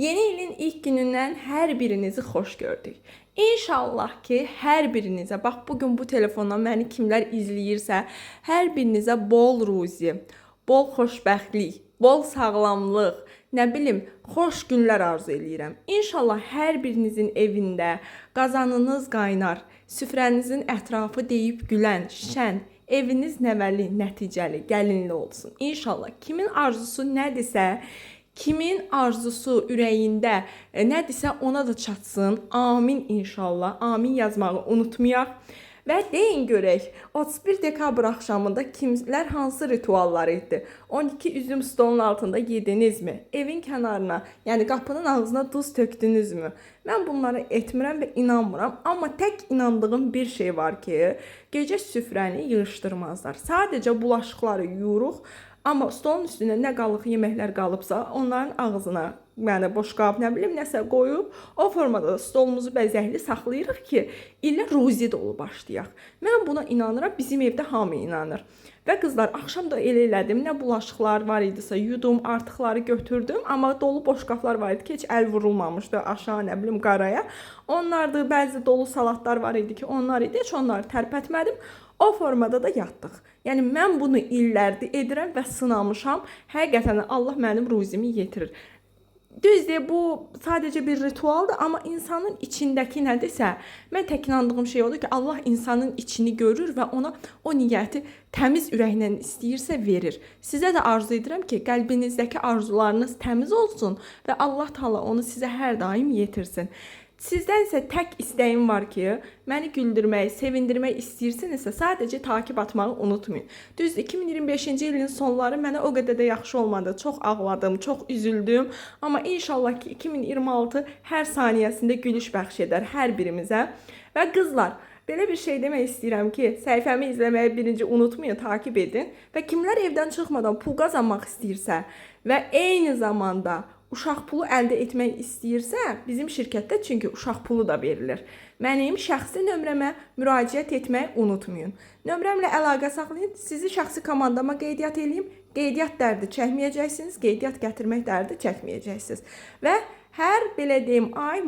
Yeni ilin ilk günündən hər birinizi xoş gördük. İnşallah ki, hər birinizə, bax bugün bu telefondan məni kimlər izləyirsə, hər birinizə bol ruzi, bol xoşbəxtlik, bol sağlamlıq, nə bilim, xoş günlər arzu eləyirəm. İnşallah hər birinizin evində qazanınız qaynar, süfrənizin ətrafı deyib gülən, şən, eviniz nəvəli, nəticəli, gəlinli olsun. İnşallah kimin arzusu nədirsə, kimin arzusu ürəyində nədirsə ona da çatsın. Amin inşallah. Amin yazmağı unutmayaq. Və deyin görək, 31 dekabr axşamında kimlər hansı rituallar etdi? 12 üzüm stolun altında yedinizmi? Evin kənarına, yəni qapının ağzına duz tökdünüzmü? Mən bunları etmirəm və inanmıram. Amma tək inandığım bir şey var ki, gecə süfrəni yığışdırmazlar. Sadəcə bulaşıqları yuyuruq. Amma stolun üstündə nə qalıq yeməklər qalıbsa, onların ağzına, yəni boş qab, nə bilim, nəsə qoyub, o formada da stolumuzu bəzəkli saxlayırıq ki, ilə ruzi dolu başlayaq. Mən buna inanıram, bizim evdə hamı inanır. Və qızlar, axşam da elə elədim, nə bulaşıqlar var idisə yudum, artıqları götürdüm, amma dolu boş qaplar var idi ki, heç əl vurulmamışdı aşağı, nə bilim, qaraya. Onlardı, bəzi dolu salatlar var idi ki, onlar idi, heç onları tərpətmədim. O formada da yatdıq. Yəni mən bunu illərdir edirəm və sınamışam. Həqiqətən Allah mənim ruzimi yetirir. Düzdür, bu sadəcə bir ritualdır, amma insanın içindəki nədirsə, mən tək inandığım şey odur ki, Allah insanın içini görür və ona o niyyəti təmiz ürəklə istəyirsə verir. Sizə də arzu edirəm ki, qəlbinizdəki arzularınız təmiz olsun və Allah Taala onu sizə hər daim yetirsin. Sizdən isə tək istəyim var ki, məni güldürmək, sevindirmək istəyirsinizsə, sadəcə takip atmağı unutmayın. Düz 2025-ci ilin sonları mənə o qədər də yaxşı olmadı. Çox ağladım, çox üzüldüm. Amma inşallah ki, 2026 hər saniyəsində gülüş bəxş edər hər birimizə. Və qızlar, belə bir şey demək istəyirəm ki, səhifəmi izləməyi birinci unutmayın, takip edin. Və kimlər evdən çıxmadan pul qazanmaq istəyirsə və eyni zamanda uşaq pulu əldə etmək istəyirsə, bizim şirkətdə çünki uşaq pulu da verilir. Mənim şəxsi nömrəmə müraciət etməyi unutmayın. Nömrəmlə əlaqə saxlayın, sizi şəxsi komandama qeydiyyat edeyim. Qeydiyyat dərdi çəkməyəcəksiniz, qeydiyyat gətirmək dərdi çəkməyəcəksiniz. Və hər belə deyim ay